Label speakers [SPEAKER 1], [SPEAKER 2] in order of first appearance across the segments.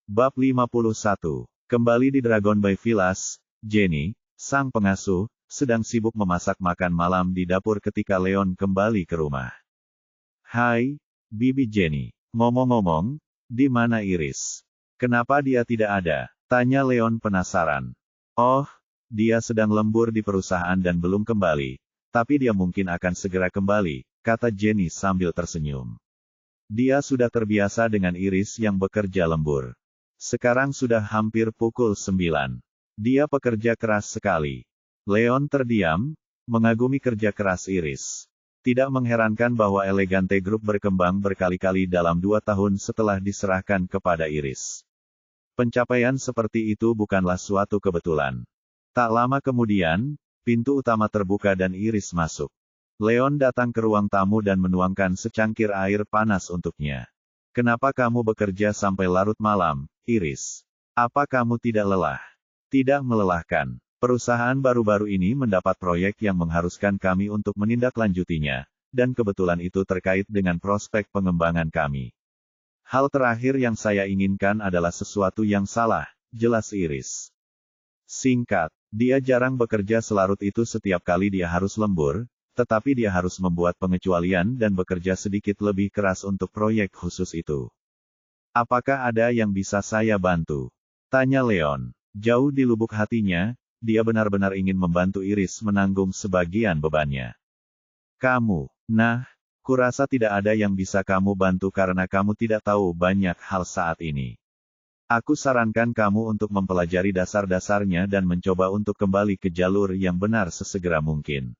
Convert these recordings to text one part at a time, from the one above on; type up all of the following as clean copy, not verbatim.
[SPEAKER 1] Bab 51. Kembali di Dragon by Villas, Jenny, sang pengasuh, sedang sibuk memasak makan malam di dapur ketika Leon kembali ke rumah. Hai, Bibi Jenny. Ngomong-ngomong, di mana Iris? Kenapa dia tidak ada? Tanya Leon penasaran. Oh, dia sedang lembur di perusahaan dan belum kembali, tapi dia mungkin akan segera kembali, kata Jenny sambil tersenyum. Dia sudah terbiasa dengan Iris yang bekerja lembur. Sekarang sudah hampir pukul 9. Dia pekerja keras sekali. Leon terdiam, mengagumi kerja keras Iris. Tidak mengherankan bahwa Elegante Group berkembang berkali-kali dalam 2 tahun setelah diserahkan kepada Iris. Pencapaian seperti itu bukanlah suatu kebetulan. Tak lama kemudian, pintu utama terbuka dan Iris masuk. Leon datang ke ruang tamu dan menuangkan secangkir air panas untuknya. Kenapa kamu bekerja sampai larut malam, Iris? Apa kamu tidak lelah? Tidak melelahkan. Perusahaan baru-baru ini mendapat proyek yang mengharuskan kami untuk menindaklanjutinya, dan kebetulan itu terkait dengan prospek pengembangan kami. Hal terakhir yang saya inginkan adalah sesuatu yang salah, jelas Iris. Singkat, dia jarang bekerja selarut itu setiap kali dia harus lembur, tetapi dia harus membuat pengecualian dan bekerja sedikit lebih keras untuk proyek khusus itu. Apakah ada yang bisa saya bantu? Tanya Leon. Jauh di lubuk hatinya, dia benar-benar ingin membantu Iris menanggung sebagian bebannya. Kamu, kurasa tidak ada yang bisa kamu bantu karena kamu tidak tahu banyak hal saat ini. Aku sarankan kamu untuk mempelajari dasar-dasarnya dan mencoba untuk kembali ke jalur yang benar sesegera mungkin.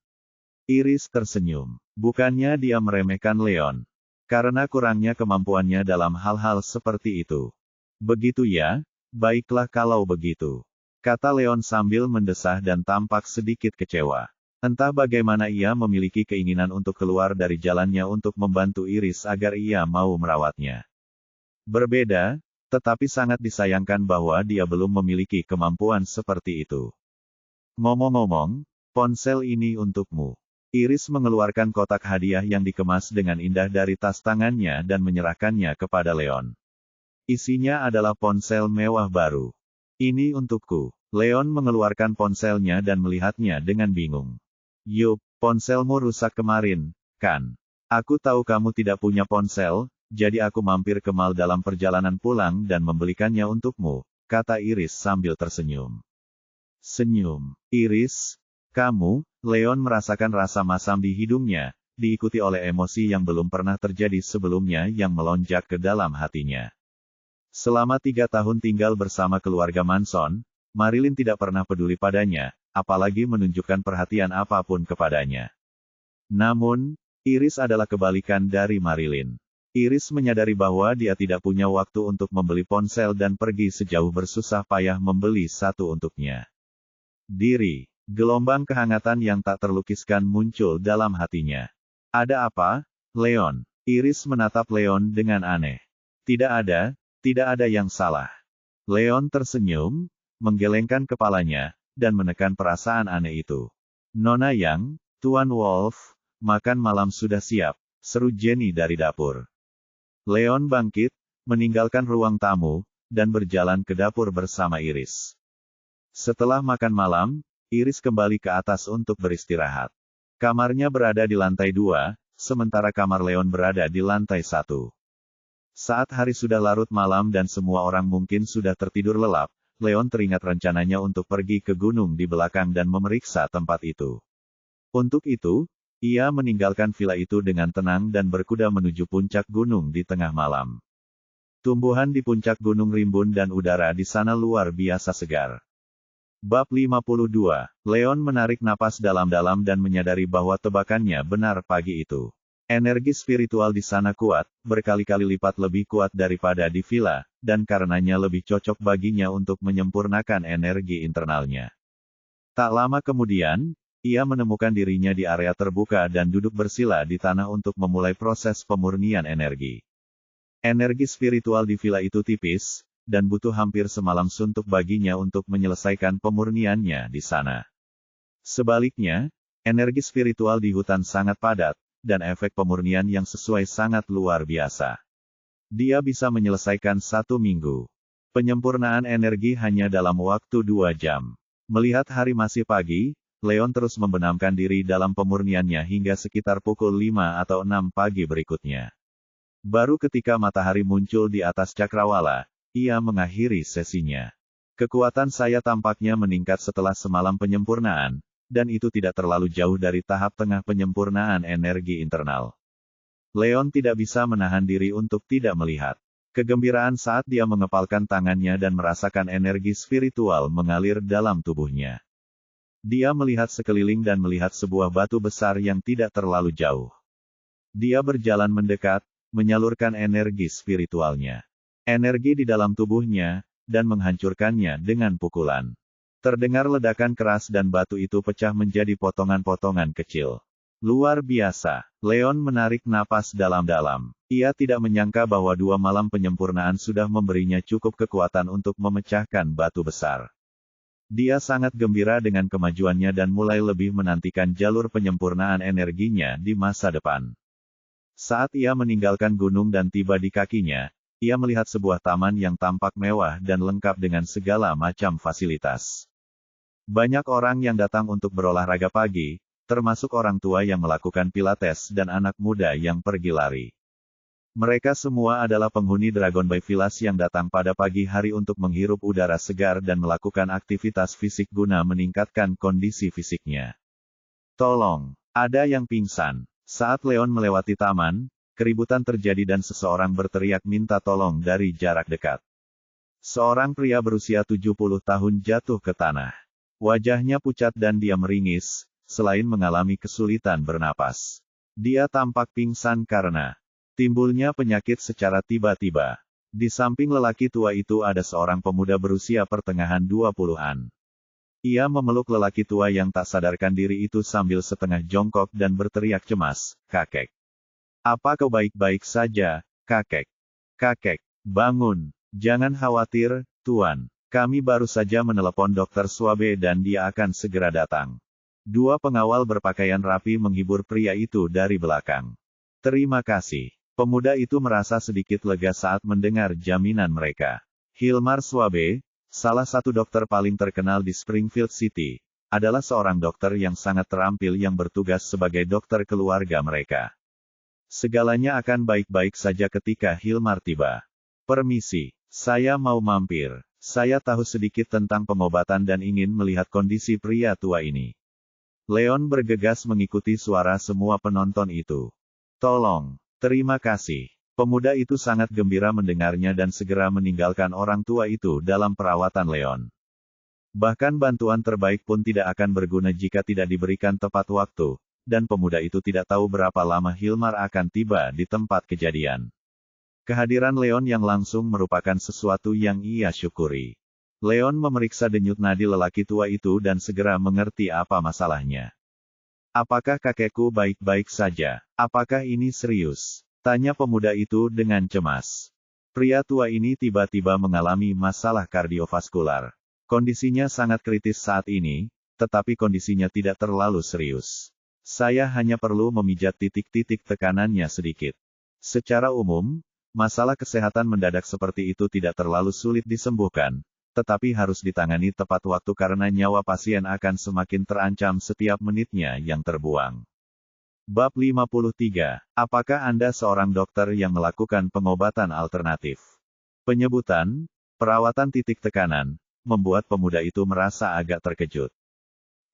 [SPEAKER 1] Iris tersenyum. Bukannya dia meremehkan Leon. Karena kurangnya kemampuannya dalam hal-hal seperti itu. Begitu ya? Baiklah kalau begitu. Kata Leon sambil mendesah dan tampak sedikit kecewa. Entah bagaimana ia memiliki keinginan untuk keluar dari jalannya untuk membantu Iris agar ia mau merawatnya. Berbeda, tetapi sangat disayangkan bahwa dia belum memiliki kemampuan seperti itu. Ngomong-ngomong, ponsel ini untukmu. Iris mengeluarkan kotak hadiah yang dikemas dengan indah dari tas tangannya dan menyerahkannya kepada Leon. Isinya adalah ponsel mewah baru. Ini untukku. Leon mengeluarkan ponselnya dan melihatnya dengan bingung. Yup, ponselmu rusak kemarin, kan? Aku tahu kamu tidak punya ponsel, jadi aku mampir ke mall dalam perjalanan pulang dan membelikannya untukmu, kata Iris sambil tersenyum. Senyum. Iris, kamu, Leon merasakan rasa masam di hidungnya, diikuti oleh emosi yang belum pernah terjadi sebelumnya yang melonjak ke dalam hatinya. Selama 3 tahun tinggal bersama keluarga Manson, Marilyn tidak pernah peduli padanya, apalagi menunjukkan perhatian apapun kepadanya. Namun, Iris adalah kebalikan dari Marilyn. Iris menyadari bahwa dia tidak punya waktu untuk membeli ponsel dan pergi sejauh bersusah payah membeli satu untuknya. Gelombang kehangatan yang tak terlukiskan muncul dalam hatinya. Ada apa, Leon? Iris menatap Leon dengan aneh. Tidak ada yang salah. Leon tersenyum, menggelengkan kepalanya, dan menekan perasaan aneh itu. Nona Yang, Tuan Wolf, makan malam sudah siap, seru Jenny dari dapur. Leon bangkit, meninggalkan ruang tamu, dan berjalan ke dapur bersama Iris. Setelah makan malam, Iris kembali ke atas untuk beristirahat. Kamarnya berada di lantai 2, sementara kamar Leon berada di lantai 1. Saat hari sudah larut malam dan semua orang mungkin sudah tertidur lelap, Leon teringat rencananya untuk pergi ke gunung di belakang dan memeriksa tempat itu. Untuk itu, ia meninggalkan villa itu dengan tenang dan berkuda menuju puncak gunung di tengah malam. Tumbuhan di puncak gunung rimbun dan udara di sana luar biasa segar. Bab 52. Leon menarik napas dalam-dalam dan menyadari bahwa tebakannya benar pagi itu. Energi spiritual di sana kuat, berkali-kali lipat lebih kuat daripada di villa, dan karenanya lebih cocok baginya untuk menyempurnakan energi internalnya. Tak lama kemudian, ia menemukan dirinya di area terbuka dan duduk bersila di tanah untuk memulai proses pemurnian energi. Energi spiritual di villa itu tipis, dan butuh hampir semalam suntuk baginya untuk menyelesaikan pemurniannya di sana. Sebaliknya, energi spiritual di hutan sangat padat, dan efek pemurnian yang sesuai sangat luar biasa. Dia bisa menyelesaikan 1 minggu. Penyempurnaan energi hanya dalam waktu 2 jam. Melihat hari masih pagi, Leon terus membenamkan diri dalam pemurniannya hingga sekitar pukul 5 atau 6 pagi berikutnya. Baru ketika matahari muncul di atas cakrawala, ia mengakhiri sesinya. Kekuatan saya tampaknya meningkat setelah semalam penyempurnaan, dan itu tidak terlalu jauh dari tahap tengah penyempurnaan energi internal. Leon tidak bisa menahan diri untuk tidak melihat kegembiraan saat dia mengepalkan tangannya dan merasakan energi spiritual mengalir dalam tubuhnya. Dia melihat sekeliling dan melihat sebuah batu besar yang tidak terlalu jauh. Dia berjalan mendekat, menyalurkan energi spiritualnya. Energi di dalam tubuhnya, dan menghancurkannya dengan pukulan. Terdengar ledakan keras dan batu itu pecah menjadi potongan-potongan kecil. Luar biasa. Leon menarik napas dalam-dalam. Ia tidak menyangka bahwa 2 malam penyempurnaan sudah memberinya cukup kekuatan untuk memecahkan batu besar. Dia sangat gembira dengan kemajuannya dan mulai lebih menantikan jalur penyempurnaan energinya di masa depan. Saat ia meninggalkan gunung dan tiba di kakinya, ia melihat sebuah taman yang tampak mewah dan lengkap dengan segala macam fasilitas. Banyak orang yang datang untuk berolahraga pagi, termasuk orang tua yang melakukan pilates dan anak muda yang pergi lari. Mereka semua adalah penghuni Dragonby Villas yang datang pada pagi hari untuk menghirup udara segar dan melakukan aktivitas fisik guna meningkatkan kondisi fisiknya. Tolong, ada yang pingsan. Saat Leon melewati taman, keributan terjadi dan seseorang berteriak minta tolong dari jarak dekat. Seorang pria berusia 70 tahun jatuh ke tanah. Wajahnya pucat dan dia meringis, selain mengalami kesulitan bernapas. Dia tampak pingsan karena timbulnya penyakit secara tiba-tiba. Di samping lelaki tua itu ada seorang pemuda berusia pertengahan 20-an. Ia memeluk lelaki tua yang tak sadarkan diri itu sambil setengah jongkok dan berteriak cemas, "Kakek. Apa kau baik-baik saja, kakek? Kakek, bangun. Jangan khawatir, Tuan. Kami baru saja menelepon Dr. Swabe dan dia akan segera datang." 2 pengawal berpakaian rapi menghibur pria itu dari belakang. "Terima kasih." Pemuda itu merasa sedikit lega saat mendengar jaminan mereka. Hilmar Swabe, salah satu dokter paling terkenal di Springfield City, adalah seorang dokter yang sangat terampil yang bertugas sebagai dokter keluarga mereka. Segalanya akan baik-baik saja ketika Hilmar tiba. "Permisi, saya mau mampir. Saya tahu sedikit tentang pengobatan dan ingin melihat kondisi pria tua ini." Leon bergegas mengikuti suara semua penonton itu. "Tolong, terima kasih." Pemuda itu sangat gembira mendengarnya dan segera meninggalkan orang tua itu dalam perawatan Leon. Bahkan bantuan terbaik pun tidak akan berguna jika tidak diberikan tepat waktu, dan pemuda itu tidak tahu berapa lama Hilmar akan tiba di tempat kejadian. Kehadiran Leon yang langsung merupakan sesuatu yang ia syukuri. Leon memeriksa denyut nadi lelaki tua itu dan segera mengerti apa masalahnya. "Apakah kakekku baik-baik saja? Apakah ini serius?" tanya pemuda itu dengan cemas. Pria tua ini tiba-tiba mengalami masalah kardiovaskular. Kondisinya sangat kritis saat ini, tetapi kondisinya tidak terlalu serius. "Saya hanya perlu memijat titik-titik tekanannya sedikit." Secara umum, masalah kesehatan mendadak seperti itu tidak terlalu sulit disembuhkan, tetapi harus ditangani tepat waktu karena nyawa pasien akan semakin terancam setiap menitnya yang terbuang. Bab 53. Apakah Anda seorang dokter yang melakukan pengobatan alternatif? Penyebutan, perawatan titik tekanan, membuat pemuda itu merasa agak terkejut.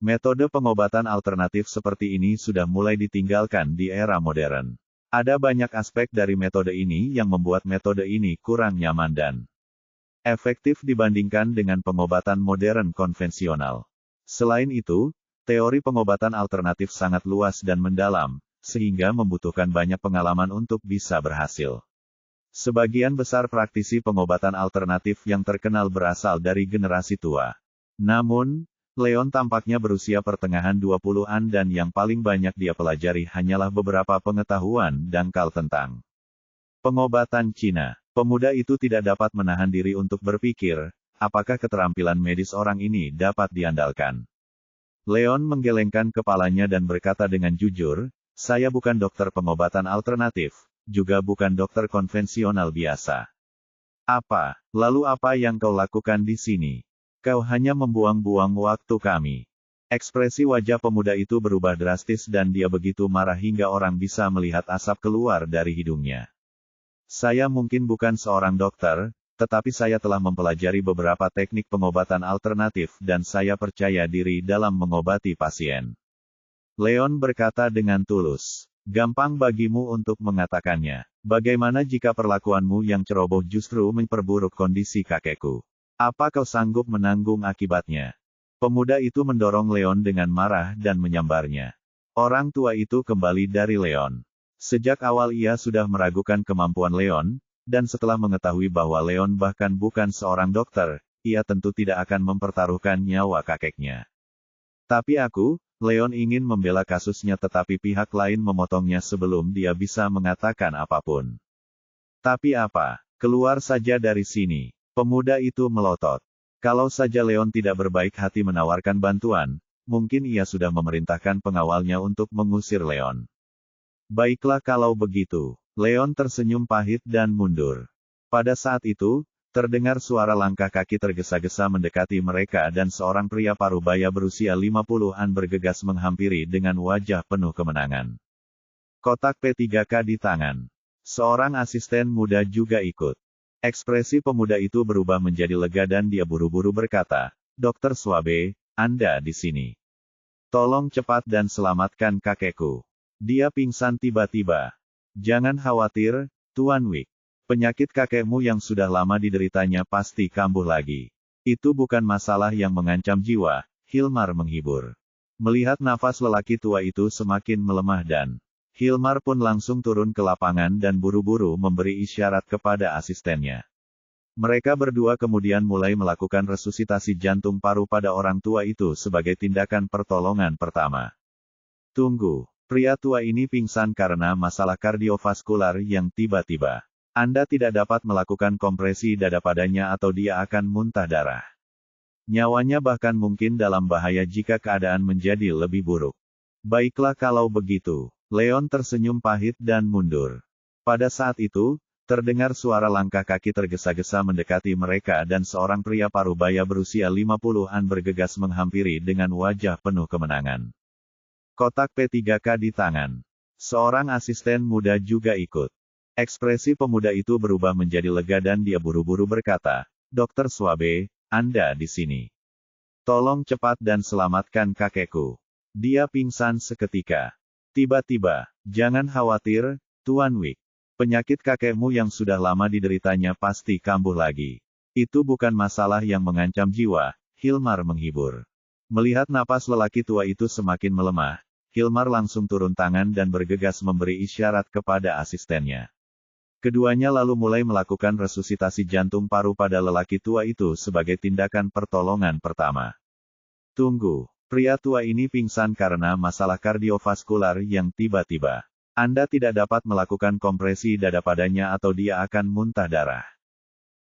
[SPEAKER 1] Metode pengobatan alternatif seperti ini sudah mulai ditinggalkan di era modern. Ada banyak aspek dari metode ini yang membuat metode ini kurang nyaman dan efektif dibandingkan dengan pengobatan modern konvensional. Selain itu, teori pengobatan alternatif sangat luas dan mendalam, sehingga membutuhkan banyak pengalaman untuk bisa berhasil. Sebagian besar praktisi pengobatan alternatif yang terkenal berasal dari generasi tua. Namun, Leon tampaknya berusia pertengahan 20-an dan yang paling banyak dia pelajari hanyalah beberapa pengetahuan dangkal tentang pengobatan Cina. Pemuda itu tidak dapat menahan diri untuk berpikir, apakah keterampilan medis orang ini dapat diandalkan. Leon menggelengkan kepalanya dan berkata dengan jujur, "Saya bukan dokter pengobatan alternatif, juga bukan dokter konvensional biasa. Apa? Lalu apa yang kau lakukan di sini? Kau hanya membuang-buang waktu kami. Ekspresi wajah pemuda itu berubah drastis dan dia begitu marah hingga orang bisa melihat asap keluar dari hidungnya. Saya mungkin bukan seorang dokter, tetapi saya telah mempelajari beberapa teknik pengobatan alternatif dan saya percaya diri dalam mengobati pasien. Leon berkata dengan tulus. Gampang bagimu untuk mengatakannya. Bagaimana jika perlakuanmu yang ceroboh justru memperburuk kondisi kakekku? Apa kau sanggup menanggung akibatnya? Pemuda itu mendorong Leon dengan marah dan menyambarnya. Orang tua itu kembali dari Leon. Sejak awal ia sudah meragukan kemampuan Leon, dan setelah mengetahui bahwa Leon bahkan bukan seorang dokter, ia tentu tidak akan mempertaruhkan nyawa kakeknya. Tapi aku, Leon ingin membela kasusnya tetapi pihak lain memotongnya sebelum dia bisa mengatakan apapun. Tapi apa? Keluar saja dari sini. Pemuda itu melotot. Kalau saja Leon tidak berbaik hati menawarkan bantuan, mungkin ia sudah memerintahkan pengawalnya untuk mengusir Leon. Baiklah kalau begitu. Leon tersenyum pahit dan mundur. Pada saat itu, terdengar suara langkah kaki tergesa-gesa mendekati mereka dan seorang pria parubaya berusia 50-an bergegas menghampiri dengan wajah penuh kemenangan. Kotak P3K di tangan. Seorang asisten muda juga ikut. Ekspresi pemuda itu berubah menjadi lega dan dia buru-buru berkata, Dr. Swabe, Anda di sini. Tolong cepat dan selamatkan kakekku. Dia pingsan tiba-tiba. Jangan khawatir, Tuan Wick. Penyakit kakekmu yang sudah lama dideritanya pasti kambuh lagi. Itu bukan masalah yang mengancam jiwa, Hilmar menghibur. Melihat nafas lelaki tua itu semakin melemah dan Hilmar pun langsung turun ke lapangan dan buru-buru memberi isyarat kepada asistennya. Mereka berdua kemudian mulai melakukan resusitasi jantung paru pada orang tua itu sebagai tindakan pertolongan pertama. Tunggu, pria tua ini pingsan karena masalah kardiovaskular yang tiba-tiba. Anda tidak dapat melakukan kompresi dada padanya atau dia akan muntah darah. Nyawanya bahkan mungkin dalam bahaya jika keadaan menjadi lebih buruk. Baiklah kalau begitu. Leon tersenyum pahit dan mundur. Pada saat itu, terdengar suara langkah kaki tergesa-gesa mendekati mereka dan seorang pria parubaya berusia 50-an bergegas menghampiri dengan wajah penuh kemenangan. Kotak P3K di tangan. Seorang asisten muda juga ikut. Ekspresi pemuda itu berubah menjadi lega dan dia buru-buru berkata, Dr. Swabe, Anda di sini. Tolong cepat dan selamatkan kakekku. Dia pingsan seketika. Tiba-tiba, jangan khawatir, Tuan Wick. Penyakit kakekmu yang sudah lama dideritanya pasti kambuh lagi. Itu bukan masalah yang mengancam jiwa, Hilmar menghibur. Melihat napas lelaki tua itu semakin melemah, Hilmar langsung turun tangan dan bergegas memberi isyarat kepada asistennya. Keduanya lalu mulai melakukan resusitasi jantung paru pada lelaki tua itu sebagai tindakan pertolongan pertama. Tunggu. Pria tua ini pingsan karena masalah kardiovaskular yang tiba-tiba. Anda tidak dapat melakukan kompresi dada padanya atau dia akan muntah darah.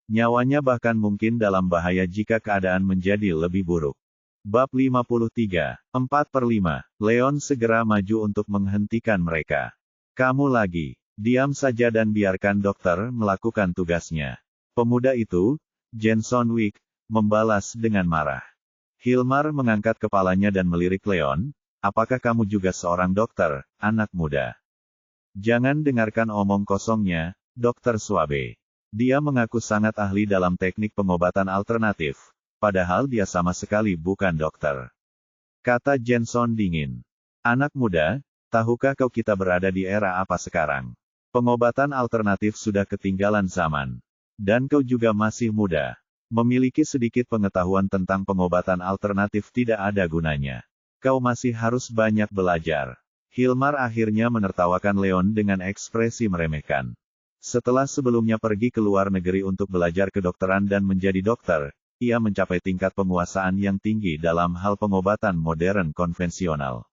[SPEAKER 1] Nyawanya bahkan mungkin dalam bahaya jika keadaan menjadi lebih buruk. Bab 53, 4/5, Leon segera maju untuk menghentikan mereka. Kamu lagi, diam saja dan biarkan dokter melakukan tugasnya. Pemuda itu, Jenson Wick, membalas dengan marah. Hilmar mengangkat kepalanya dan melirik Leon, apakah kamu juga seorang dokter, anak muda? Jangan dengarkan omong kosongnya, Dr. Swabe. Dia mengaku sangat ahli dalam teknik pengobatan alternatif, padahal dia sama sekali bukan dokter. Kata Jenson dingin. Anak muda, tahukah kau kita berada di era apa sekarang? Pengobatan alternatif sudah ketinggalan zaman. Dan kau juga masih muda. Memiliki sedikit pengetahuan tentang pengobatan alternatif tidak ada gunanya. Kau masih harus banyak belajar. Hilmar akhirnya menertawakan Leon dengan ekspresi meremehkan. Setelah sebelumnya pergi ke luar negeri untuk belajar kedokteran dan menjadi dokter, ia mencapai tingkat penguasaan yang tinggi dalam hal pengobatan modern konvensional.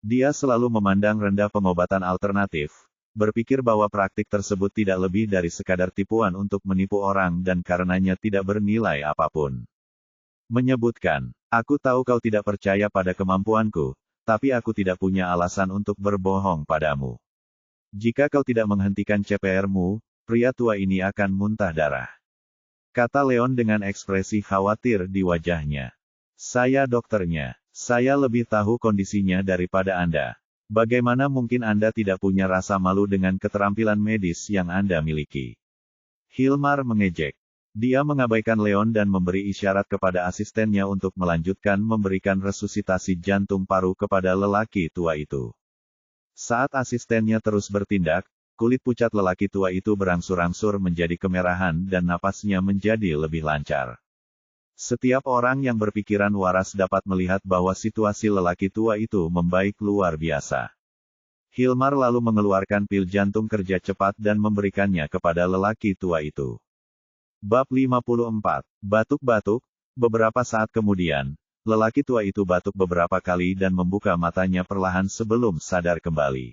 [SPEAKER 1] Dia selalu memandang rendah pengobatan alternatif, berpikir bahwa praktik tersebut tidak lebih dari sekadar tipuan untuk menipu orang dan karenanya tidak bernilai apapun. Menyebutkan, aku tahu kau tidak percaya pada kemampuanku, tapi aku tidak punya alasan untuk berbohong padamu. Jika kau tidak menghentikan CPR-mu, pria tua ini akan muntah darah. kata Leon dengan ekspresi khawatir di wajahnya. Saya dokternya. Saya lebih tahu kondisinya daripada Anda. Bagaimana mungkin Anda tidak punya rasa malu dengan keterampilan medis yang Anda miliki? Hilmar mengejek. Dia mengabaikan Leon dan memberi isyarat kepada asistennya untuk melanjutkan memberikan resusitasi jantung paru kepada lelaki tua itu. Saat asistennya terus bertindak, kulit pucat lelaki tua itu berangsur-angsur menjadi kemerahan dan napasnya menjadi lebih lancar. Setiap orang yang berpikiran waras dapat melihat bahwa situasi lelaki tua itu membaik luar biasa. Hilmar lalu mengeluarkan pil jantung kerja cepat dan memberikannya kepada lelaki tua itu. Bab 54. Batuk-batuk. Beberapa saat kemudian, lelaki tua itu batuk beberapa kali dan membuka matanya perlahan sebelum sadar kembali.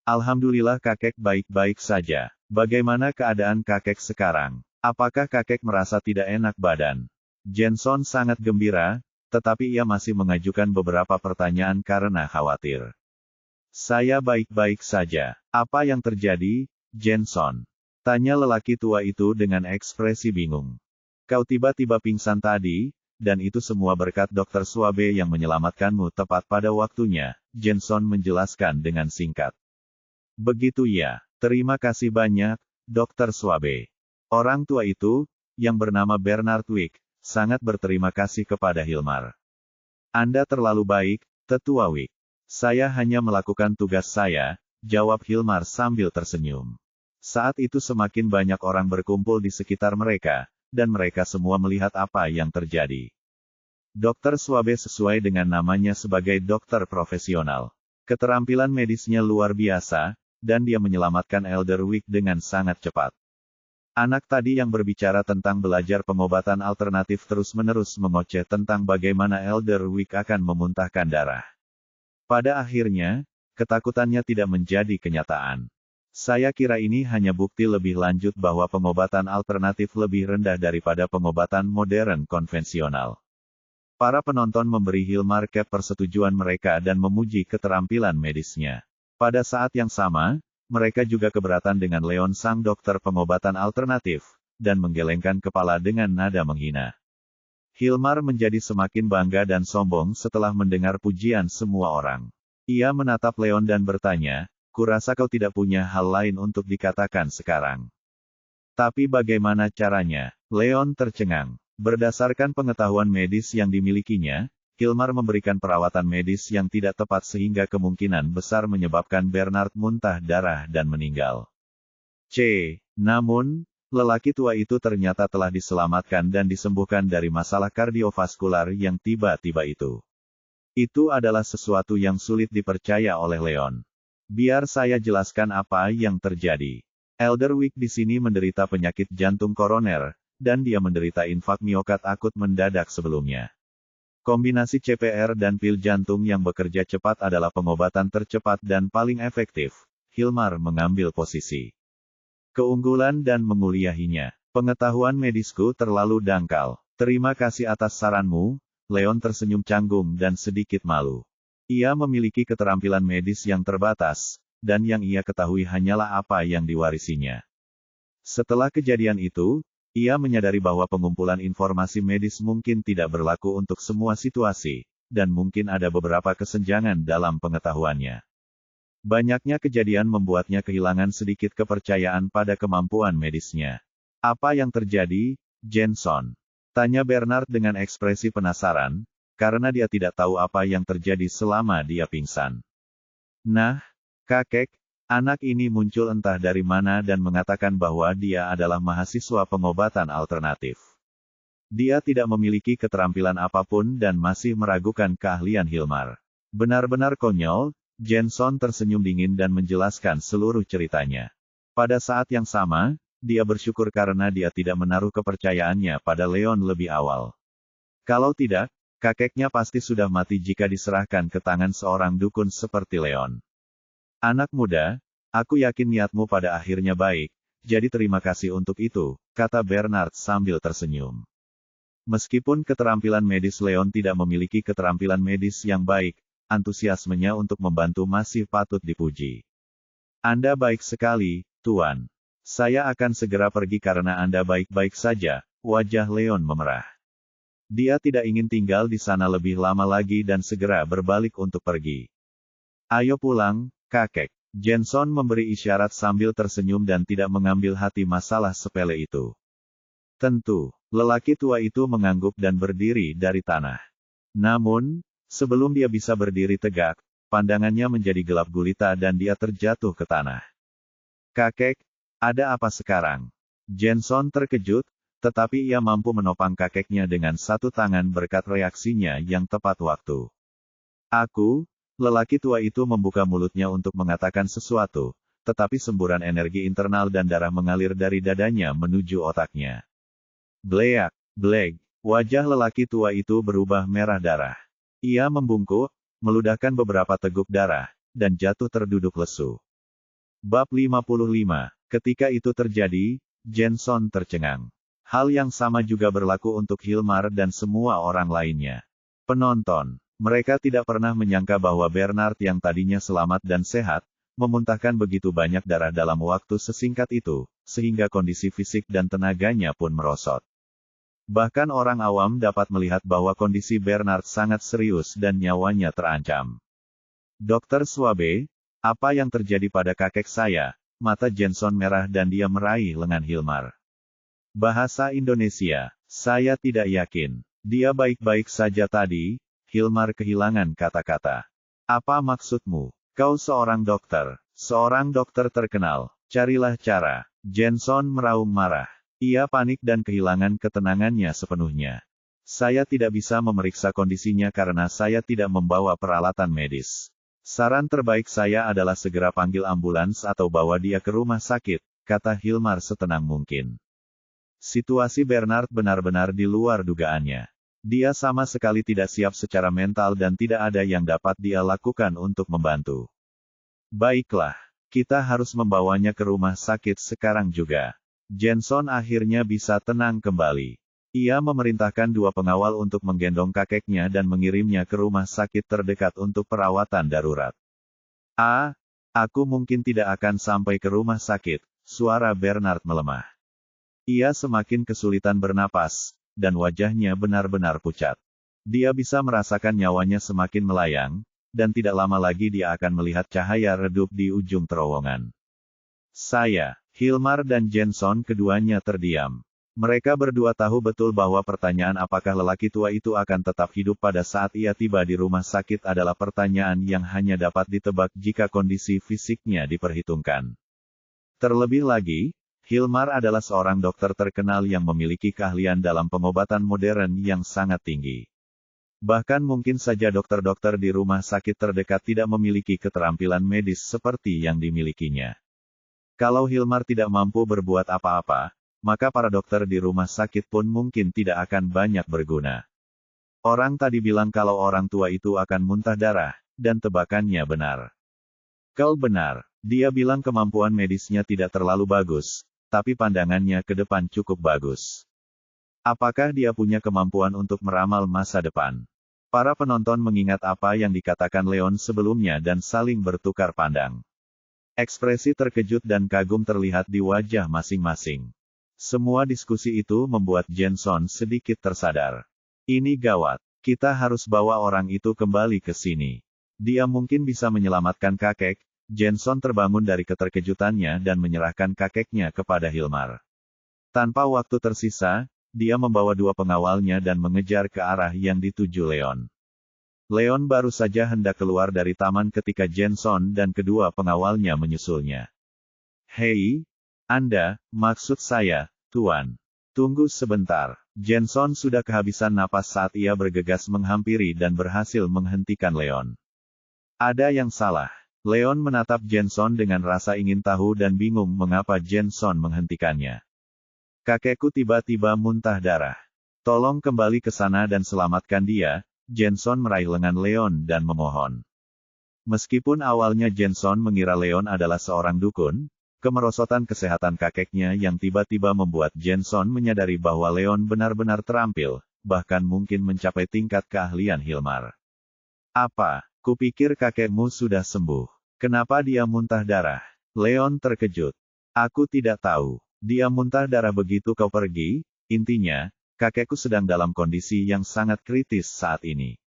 [SPEAKER 1] Alhamdulillah kakek baik-baik saja. Bagaimana keadaan kakek sekarang? Apakah kakek merasa tidak enak badan? Jenson sangat gembira, tetapi ia masih mengajukan beberapa pertanyaan karena khawatir. Saya baik-baik saja. Apa yang terjadi, Jenson? Tanya lelaki tua itu dengan ekspresi bingung. Kau tiba-tiba pingsan tadi, dan itu semua berkat Dr. Swabe yang menyelamatkanmu tepat pada waktunya, Jenson menjelaskan dengan singkat. Begitu ya, terima kasih banyak, Dr. Swabe. Orang tua itu, yang bernama Bernard Wick, sangat berterima kasih kepada Hilmar. Anda terlalu baik, Tetua Wick. Saya hanya melakukan tugas saya, jawab Hilmar sambil tersenyum. Saat itu semakin banyak orang berkumpul di sekitar mereka, dan mereka semua melihat apa yang terjadi. Dr. Swabe sesuai dengan namanya sebagai dokter profesional. Keterampilan medisnya luar biasa, dan dia menyelamatkan Elder Wick dengan sangat cepat. Anak tadi yang berbicara tentang belajar pengobatan alternatif terus-menerus mengoceh tentang bagaimana Elder Wick akan memuntahkan darah. Pada akhirnya, ketakutannya tidak menjadi kenyataan. Saya kira ini hanya bukti lebih lanjut bahwa pengobatan alternatif lebih rendah daripada pengobatan modern konvensional. Para penonton memberi Hilmar Cap persetujuan mereka dan memuji keterampilan medisnya. Pada saat yang sama, mereka juga keberatan dengan Leon sang dokter pengobatan alternatif, dan menggelengkan kepala dengan nada menghina. Hilmar menjadi semakin bangga dan sombong setelah mendengar pujian semua orang. Ia menatap Leon dan bertanya, kurasa kau tidak punya hal lain untuk dikatakan sekarang. Tapi bagaimana caranya? Leon tercengang. Berdasarkan pengetahuan medis yang dimilikinya, Hilmar memberikan perawatan medis yang tidak tepat sehingga kemungkinan besar menyebabkan Bernard muntah darah dan meninggal. Namun, lelaki tua itu ternyata telah diselamatkan dan disembuhkan dari masalah kardiovaskular yang tiba-tiba itu. Itu adalah sesuatu yang sulit dipercaya oleh Leon. Biar saya jelaskan apa yang terjadi. Elder Wick di sini menderita penyakit jantung koroner, dan dia menderita infak miokard akut mendadak sebelumnya. Kombinasi CPR dan pil jantung yang bekerja cepat adalah pengobatan tercepat dan paling efektif. Hilmar mengambil posisi. Keunggulan dan menguliahinya. Pengetahuan medisku terlalu dangkal. Terima kasih atas saranmu, Leon tersenyum canggung dan sedikit malu. Ia memiliki keterampilan medis yang terbatas, dan yang ia ketahui hanyalah apa yang diwarisinya. Setelah kejadian itu, ia menyadari bahwa pengumpulan informasi medis mungkin tidak berlaku untuk semua situasi, dan mungkin ada beberapa kesenjangan dalam pengetahuannya. Banyaknya kejadian membuatnya kehilangan sedikit kepercayaan pada kemampuan medisnya. Apa yang terjadi, Jenson? Tanya Bernard dengan ekspresi penasaran, karena dia tidak tahu apa yang terjadi selama dia pingsan. Nah, kakek, anak ini muncul entah dari mana dan mengatakan bahwa dia adalah mahasiswa pengobatan alternatif. Dia tidak memiliki keterampilan apapun dan masih meragukan keahlian Hilmar. Benar-benar konyol, Jenson tersenyum dingin dan menjelaskan seluruh ceritanya. Pada saat yang sama, dia bersyukur karena dia tidak menaruh kepercayaannya pada Leon lebih awal. Kalau tidak, kakeknya pasti sudah mati jika diserahkan ke tangan seorang dukun seperti Leon. Anak muda, aku yakin niatmu pada akhirnya baik, jadi terima kasih untuk itu, kata Bernard sambil tersenyum. Meskipun keterampilan medis Leon tidak memiliki keterampilan medis yang baik, antusiasmenya untuk membantu masih patut dipuji. Anda baik sekali, Tuan. Saya akan segera pergi karena Anda baik-baik saja, wajah Leon memerah. Dia tidak ingin tinggal di sana lebih lama lagi dan segera berbalik untuk pergi. Ayo pulang, kakek. Jenson memberi isyarat sambil tersenyum dan tidak mengambil hati masalah sepele itu. Tentu, lelaki tua itu mengangguk dan berdiri dari tanah. Namun, sebelum dia bisa berdiri tegak, pandangannya menjadi gelap gulita dan dia terjatuh ke tanah. Kakek, ada apa sekarang? Jenson terkejut, tetapi ia mampu menopang kakeknya dengan satu tangan berkat reaksinya yang tepat waktu. Lelaki tua itu membuka mulutnya untuk mengatakan sesuatu, tetapi semburan energi internal dan darah mengalir dari dadanya menuju otaknya. Bleak, wajah lelaki tua itu berubah merah darah. Ia membungkuk, meludahkan beberapa teguk darah, dan jatuh terduduk lesu. Bab 55, ketika itu terjadi, Jenson tercengang. Hal yang sama juga berlaku untuk Hilmar dan semua orang lainnya. Penonton, mereka tidak pernah menyangka bahwa Bernard yang tadinya selamat dan sehat, memuntahkan begitu banyak darah dalam waktu sesingkat itu, sehingga kondisi fisik dan tenaganya pun merosot. Bahkan orang awam dapat melihat bahwa kondisi Bernard sangat serius dan nyawanya terancam. Dokter Swabe, apa yang terjadi pada kakek saya? Mata Jenson merah dan dia meraih lengan Hilmar. Bahasa Indonesia, saya tidak yakin. Dia baik-baik saja tadi. Hilmar kehilangan kata-kata. Apa maksudmu? Kau seorang dokter terkenal. Carilah cara. Jenson meraung marah. Ia panik dan kehilangan ketenangannya sepenuhnya. Saya tidak bisa memeriksa kondisinya karena saya tidak membawa peralatan medis. Saran terbaik saya adalah segera panggil ambulans atau bawa dia ke rumah sakit, kata Hilmar setenang mungkin. Situasi Bernard benar-benar di luar dugaannya. Dia sama sekali tidak siap secara mental dan tidak ada yang dapat dia lakukan untuk membantu. Baiklah, kita harus membawanya ke rumah sakit sekarang juga. Jenson akhirnya bisa tenang kembali. Ia memerintahkan 2 pengawal untuk menggendong kakeknya dan mengirimnya ke rumah sakit terdekat untuk perawatan darurat. Aku mungkin tidak akan sampai ke rumah sakit, suara Bernard melemah. Ia semakin kesulitan bernapas, dan wajahnya benar-benar pucat. Dia bisa merasakan nyawanya semakin melayang, dan tidak lama lagi dia akan melihat cahaya redup di ujung terowongan. Hilmar dan Jenson keduanya terdiam. Mereka berdua tahu betul bahwa pertanyaan apakah lelaki tua itu akan tetap hidup pada saat ia tiba di rumah sakit adalah pertanyaan yang hanya dapat ditebak jika kondisi fisiknya diperhitungkan. Terlebih lagi, Hilmar adalah seorang dokter terkenal yang memiliki keahlian dalam pengobatan modern yang sangat tinggi. Bahkan mungkin saja dokter-dokter di rumah sakit terdekat tidak memiliki keterampilan medis seperti yang dimilikinya. Kalau Hilmar tidak mampu berbuat apa-apa, maka para dokter di rumah sakit pun mungkin tidak akan banyak berguna. Orang tadi bilang kalau orang tua itu akan muntah darah, dan tebakannya benar. Kau benar, dia bilang kemampuan medisnya tidak terlalu bagus, tapi pandangannya ke depan cukup bagus. Apakah dia punya kemampuan untuk meramal masa depan? Para penonton mengingat apa yang dikatakan Leon sebelumnya dan saling bertukar pandang. Ekspresi terkejut dan kagum terlihat di wajah masing-masing. Semua diskusi itu membuat Jenson sedikit tersadar. Ini gawat, kita harus bawa orang itu kembali ke sini. Dia mungkin bisa menyelamatkan kakek. Jenson terbangun dari keterkejutannya dan menyerahkan kakeknya kepada Hilmar. Tanpa waktu tersisa, dia membawa 2 pengawalnya dan mengejar ke arah yang dituju Leon. Leon baru saja hendak keluar dari taman ketika Jenson dan kedua pengawalnya menyusulnya. Hei, Anda, maksud saya, Tuan. Tunggu sebentar. Jenson sudah kehabisan napas saat ia bergegas menghampiri dan berhasil menghentikan Leon. Ada yang salah. Leon menatap Jenson dengan rasa ingin tahu dan bingung mengapa Jenson menghentikannya. Kakekku tiba-tiba muntah darah. Tolong kembali ke sana dan selamatkan dia. Jenson meraih lengan Leon dan memohon. Meskipun awalnya Jenson mengira Leon adalah seorang dukun, kemerosotan kesehatan kakeknya yang tiba-tiba membuat Jenson menyadari bahwa Leon benar-benar terampil, bahkan mungkin mencapai tingkat keahlian Hilmar. Apa? Kupikir kakekmu sudah sembuh. Kenapa dia muntah darah? Leon terkejut. Aku tidak tahu. Dia muntah darah begitu kau pergi? Intinya, kakekku sedang dalam kondisi yang sangat kritis saat ini.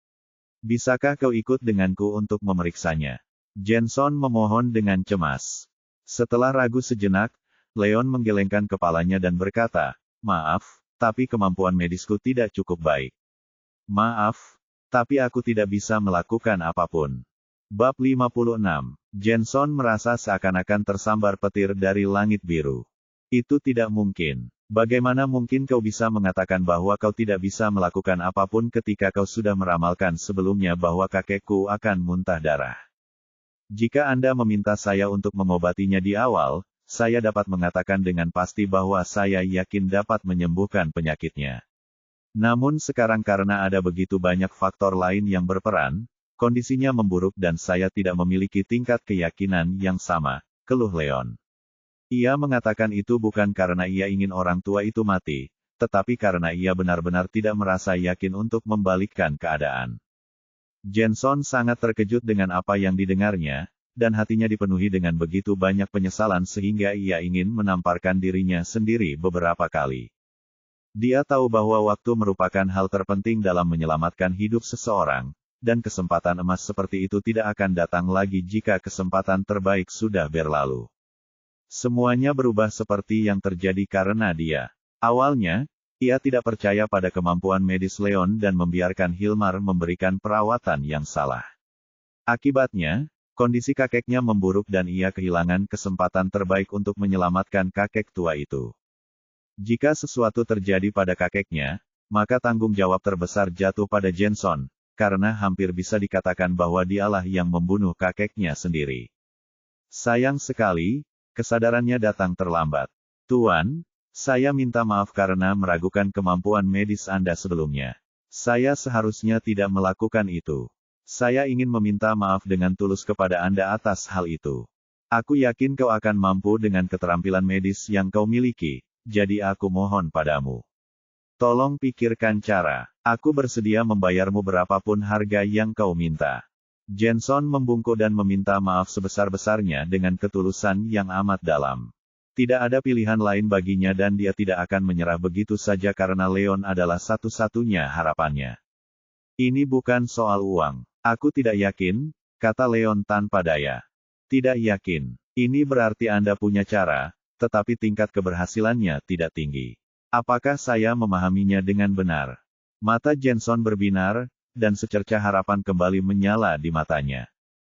[SPEAKER 1] Bisakah kau ikut denganku untuk memeriksanya? Jenson memohon dengan cemas. Setelah ragu sejenak, Leon menggelengkan kepalanya dan berkata, "Maaf, tapi kemampuan medisku tidak cukup baik." "Maaf, tapi aku tidak bisa melakukan apapun." Bab 56. Jenson merasa seakan-akan tersambar petir dari langit biru. Itu tidak mungkin. Bagaimana mungkin kau bisa mengatakan bahwa kau tidak bisa melakukan apapun ketika kau sudah meramalkan sebelumnya bahwa kakekku akan muntah darah? Jika Anda meminta saya untuk mengobatinya di awal, saya dapat mengatakan dengan pasti bahwa saya yakin dapat menyembuhkan penyakitnya. Namun sekarang karena ada begitu banyak faktor lain yang berperan, kondisinya memburuk dan saya tidak memiliki tingkat keyakinan yang sama, keluh Leon. Ia mengatakan itu bukan karena ia ingin orang tua itu mati, tetapi karena ia benar-benar tidak merasa yakin untuk membalikkan keadaan. Jenson sangat terkejut dengan apa yang didengarnya, dan hatinya dipenuhi dengan begitu banyak penyesalan sehingga ia ingin menamparkan dirinya sendiri beberapa kali. Dia tahu bahwa waktu merupakan hal terpenting dalam menyelamatkan hidup seseorang, dan kesempatan emas seperti itu tidak akan datang lagi jika kesempatan terbaik sudah berlalu. Semuanya berubah seperti yang terjadi karena dia. Awalnya, ia tidak percaya pada kemampuan medis Leon dan membiarkan Hilmar memberikan perawatan yang salah. Akibatnya, kondisi kakeknya memburuk dan ia kehilangan kesempatan terbaik untuk menyelamatkan kakek tua itu. Jika sesuatu terjadi pada kakeknya, maka tanggung jawab terbesar jatuh pada Jenson, karena hampir bisa dikatakan bahwa dialah yang membunuh kakeknya sendiri. Sayang sekali, kesadarannya datang terlambat. "Tuan, saya minta maaf karena meragukan kemampuan medis Anda sebelumnya. Saya seharusnya tidak melakukan itu. Saya ingin meminta maaf dengan tulus kepada Anda atas hal itu. Aku yakin kau akan mampu dengan keterampilan medis yang kau miliki, jadi aku mohon padamu. Tolong pikirkan cara. Aku bersedia membayarmu berapapun harga yang kau minta." Jenson membungkuk dan meminta maaf sebesar-besarnya dengan ketulusan yang amat dalam. Tidak ada pilihan lain baginya dan dia tidak akan menyerah begitu saja karena Leon adalah satu-satunya harapannya. "Ini bukan soal uang. Aku tidak yakin," kata Leon tanpa daya. "Tidak yakin. Ini berarti Anda punya cara, tetapi tingkat keberhasilannya tidak tinggi. Apakah saya memahaminya dengan benar?" Mata Jenson berbinar, dan secercah harapan kembali menyala di matanya.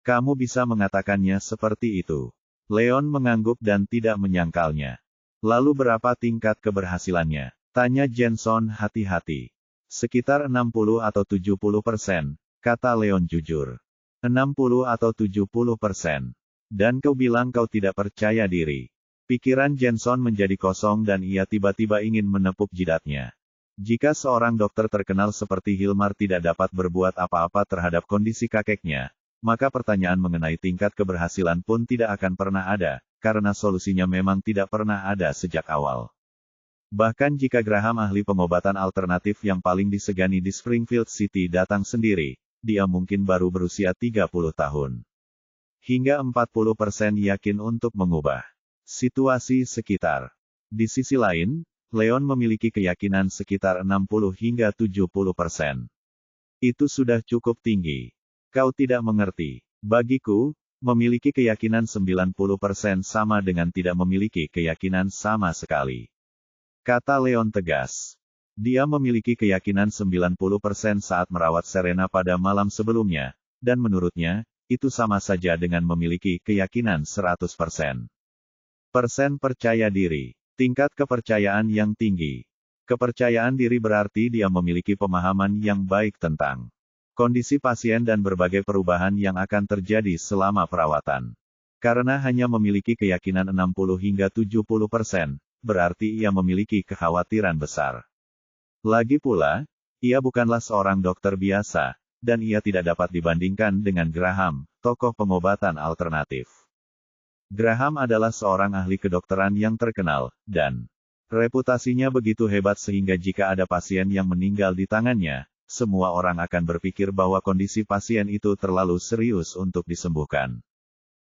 [SPEAKER 1] "Kamu bisa mengatakannya seperti itu." Leon mengangguk dan tidak menyangkalnya. "Lalu berapa tingkat keberhasilannya?" tanya Jenson hati-hati. "Sekitar 60 atau 70%, kata Leon jujur. 60 atau 70%. Dan kau bilang kau tidak percaya diri." Pikiran Jenson menjadi kosong dan ia tiba-tiba ingin menepuk jidatnya. Jika seorang dokter terkenal seperti Hilmar tidak dapat berbuat apa-apa terhadap kondisi kakeknya, maka pertanyaan mengenai tingkat keberhasilan pun tidak akan pernah ada, karena solusinya memang tidak pernah ada sejak awal. Bahkan jika Graham ahli pengobatan alternatif yang paling disegani di Springfield City datang sendiri, dia mungkin baru berusia 30 tahun. Hingga 40% yakin untuk mengubah situasi sekitar. Di sisi lain, Leon memiliki keyakinan sekitar 60 hingga 70%. Itu sudah cukup tinggi. Kau tidak mengerti. Bagiku, memiliki keyakinan 90% sama dengan tidak memiliki keyakinan sama sekali. Kata Leon tegas. Dia memiliki keyakinan 90% saat merawat Serena pada malam sebelumnya, dan menurutnya, itu sama saja dengan memiliki keyakinan 100%. Persen percaya diri. Tingkat kepercayaan yang tinggi. Kepercayaan diri berarti dia memiliki pemahaman yang baik tentang kondisi pasien dan berbagai perubahan yang akan terjadi selama perawatan. Karena hanya memiliki keyakinan 60 hingga 70%, berarti ia memiliki kekhawatiran besar. Lagi pula, ia bukanlah seorang dokter biasa, dan ia tidak dapat dibandingkan dengan Graham, tokoh pengobatan alternatif. Graham adalah seorang ahli kedokteran yang terkenal, dan reputasinya begitu hebat sehingga jika ada pasien yang meninggal di tangannya, semua orang akan berpikir bahwa kondisi pasien itu terlalu serius untuk disembuhkan.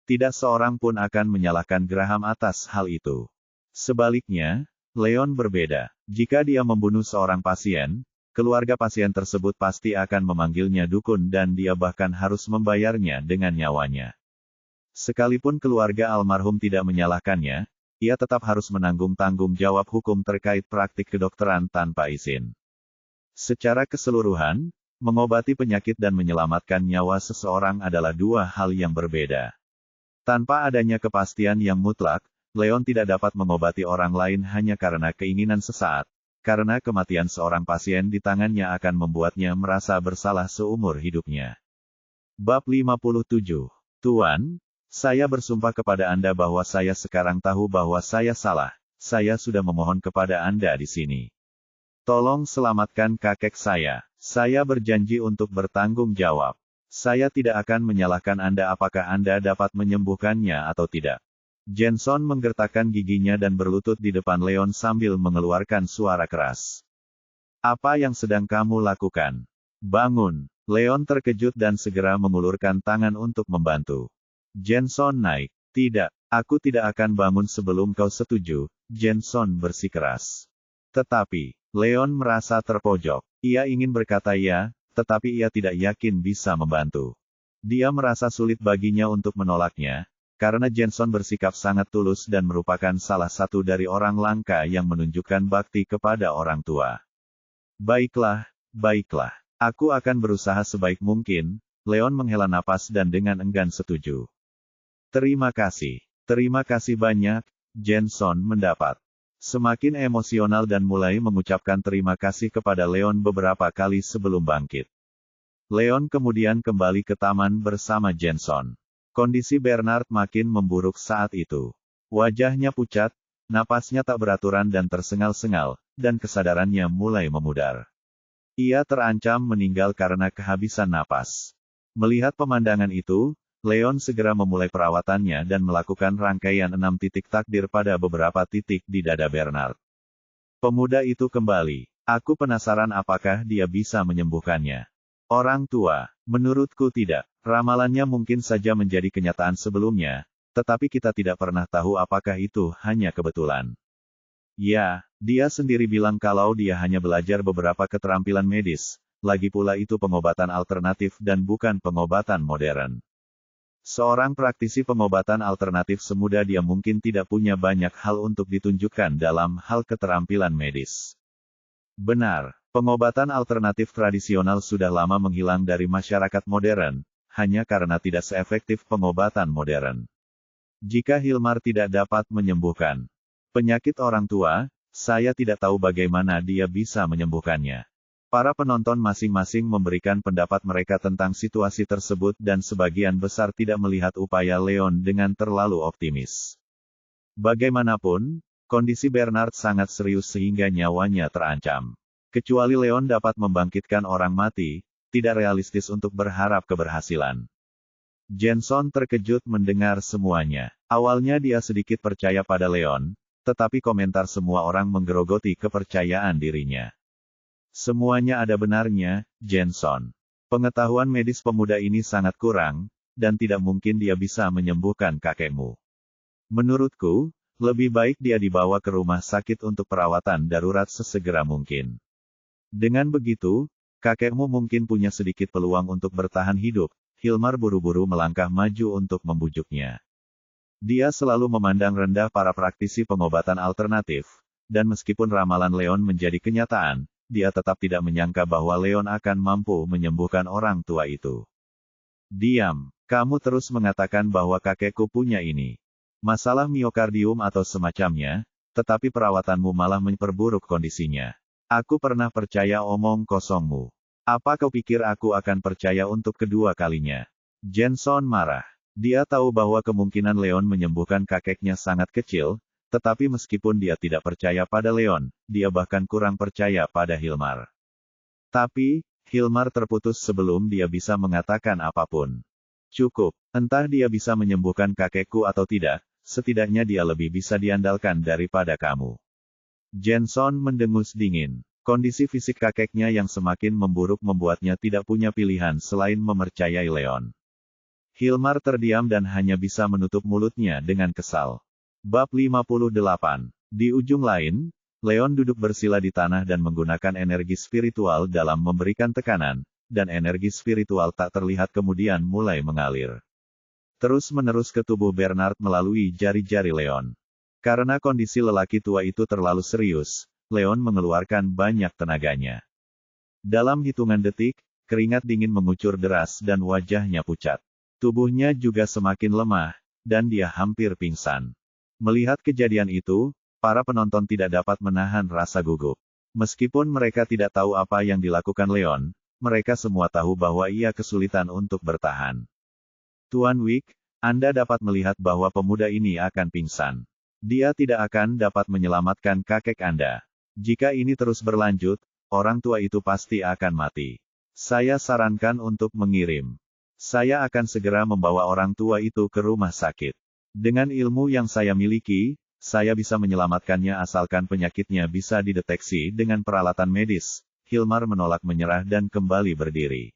[SPEAKER 1] Tidak seorang pun akan menyalahkan Graham atas hal itu. Sebaliknya, Leon berbeda. Jika dia membunuh seorang pasien, keluarga pasien tersebut pasti akan memanggilnya dukun dan dia bahkan harus membayarnya dengan nyawanya. Sekalipun keluarga almarhum tidak menyalahkannya, ia tetap harus menanggung tanggung jawab hukum terkait praktik kedokteran tanpa izin. Secara keseluruhan, mengobati penyakit dan menyelamatkan nyawa seseorang adalah dua hal yang berbeda. Tanpa adanya kepastian yang mutlak, Leon tidak dapat mengobati orang lain hanya karena keinginan sesaat, karena kematian seorang pasien di tangannya akan membuatnya merasa bersalah seumur hidupnya. Bab 57. Tuan, saya bersumpah kepada Anda bahwa saya sekarang tahu bahwa saya salah. Saya sudah memohon kepada Anda di sini. Tolong selamatkan kakek saya. Saya berjanji untuk bertanggung jawab. Saya tidak akan menyalahkan Anda apakah Anda dapat menyembuhkannya atau tidak. Jenson menggertakkan giginya dan berlutut di depan Leon sambil mengeluarkan suara keras. Apa yang sedang kamu lakukan? Bangun. Leon terkejut dan segera mengulurkan tangan untuk membantu. Jenson naik. Tidak, aku tidak akan bangun sebelum kau setuju, Jenson bersikeras. Tetapi, Leon merasa terpojok. Ia ingin berkata ya, tetapi ia tidak yakin bisa membantu. Dia merasa sulit baginya untuk menolaknya, karena Jenson bersikap sangat tulus dan merupakan salah satu dari orang langka yang menunjukkan bakti kepada orang tua. Baiklah, baiklah. Aku akan berusaha sebaik mungkin, Leon menghela napas dan dengan enggan setuju. Terima kasih banyak, Jenson mendapat. Semakin emosional dan mulai mengucapkan terima kasih kepada Leon beberapa kali sebelum bangkit. Leon kemudian kembali ke taman bersama Jenson. Kondisi Bernard makin memburuk saat itu. Wajahnya pucat, napasnya tak beraturan dan tersengal-sengal, dan kesadarannya mulai memudar. Ia terancam meninggal karena kehabisan napas. Melihat pemandangan itu, Leon segera memulai perawatannya dan melakukan rangkaian 6 titik takdir pada beberapa titik di dada Bernard. Pemuda itu kembali. Aku penasaran apakah dia bisa menyembuhkannya. Orang tua, menurutku tidak. Ramalannya mungkin saja menjadi kenyataan sebelumnya, tetapi kita tidak pernah tahu apakah itu hanya kebetulan. Ya, dia sendiri bilang kalau dia hanya belajar beberapa keterampilan medis, lagi pula itu pengobatan alternatif dan bukan pengobatan modern. Seorang praktisi pengobatan alternatif semuda dia mungkin tidak punya banyak hal untuk ditunjukkan dalam hal keterampilan medis. Benar, pengobatan alternatif tradisional sudah lama menghilang dari masyarakat modern, hanya karena tidak seefektif pengobatan modern. Jika Hilmar tidak dapat menyembuhkan penyakit orang tua, saya tidak tahu bagaimana dia bisa menyembuhkannya. Para penonton masing-masing memberikan pendapat mereka tentang situasi tersebut dan sebagian besar tidak melihat upaya Leon dengan terlalu optimis. Bagaimanapun, kondisi Bernard sangat serius sehingga nyawanya terancam. Kecuali Leon dapat membangkitkan orang mati, tidak realistis untuk berharap keberhasilan. Jenson terkejut mendengar semuanya. Awalnya dia sedikit percaya pada Leon, tetapi komentar semua orang menggerogoti kepercayaan dirinya. Semuanya ada benarnya, Jenson. Pengetahuan medis pemuda ini sangat kurang, dan tidak mungkin dia bisa menyembuhkan kakekmu. Menurutku, lebih baik dia dibawa ke rumah sakit untuk perawatan darurat sesegera mungkin. Dengan begitu, kakekmu mungkin punya sedikit peluang untuk bertahan hidup. Hilmar buru-buru melangkah maju untuk membujuknya. Dia selalu memandang rendah para praktisi pengobatan alternatif, dan meskipun ramalan Leon menjadi kenyataan, dia tetap tidak menyangka bahwa Leon akan mampu menyembuhkan orang tua itu. Diam, kamu terus mengatakan bahwa kakekku punya ini. Masalah miokardium atau semacamnya, tetapi perawatanmu malah memperburuk kondisinya. Aku pernah percaya omong kosongmu. Apa kau pikir aku akan percaya untuk kedua kalinya? Jenson marah. Dia tahu bahwa kemungkinan Leon menyembuhkan kakeknya sangat kecil, tetapi meskipun dia tidak percaya pada Leon, dia bahkan kurang percaya pada Hilmar. Tapi, Hilmar terputus sebelum dia bisa mengatakan apapun. Cukup, entah dia bisa menyembuhkan kakekku atau tidak, setidaknya dia lebih bisa diandalkan daripada kamu. Jenson mendengus dingin. Kondisi fisik kakeknya yang semakin memburuk membuatnya tidak punya pilihan selain mempercayai Leon. Hilmar terdiam dan hanya bisa menutup mulutnya dengan kesal. Bab 58. Di ujung lain, Leon duduk bersila di tanah dan menggunakan energi spiritual dalam memberikan tekanan, dan energi spiritual tak terlihat kemudian mulai mengalir terus-menerus ke tubuh Bernard melalui jari-jari Leon. Karena kondisi lelaki tua itu terlalu serius, Leon mengeluarkan banyak tenaganya. Dalam hitungan detik, keringat dingin mengucur deras dan wajahnya pucat. Tubuhnya juga semakin lemah, dan dia hampir pingsan. Melihat kejadian itu, para penonton tidak dapat menahan rasa gugup. Meskipun mereka tidak tahu apa yang dilakukan Leon, mereka semua tahu bahwa ia kesulitan untuk bertahan. Tuan Wick, Anda dapat melihat bahwa pemuda ini akan pingsan. Dia tidak akan dapat menyelamatkan kakek Anda. Jika ini terus berlanjut, orang tua itu pasti akan mati. Saya sarankan untuk mengirim. Saya akan segera membawa orang tua itu ke rumah sakit. Dengan ilmu yang saya miliki, saya bisa menyelamatkannya asalkan penyakitnya bisa dideteksi dengan peralatan medis. Hilmar menolak menyerah dan kembali berdiri.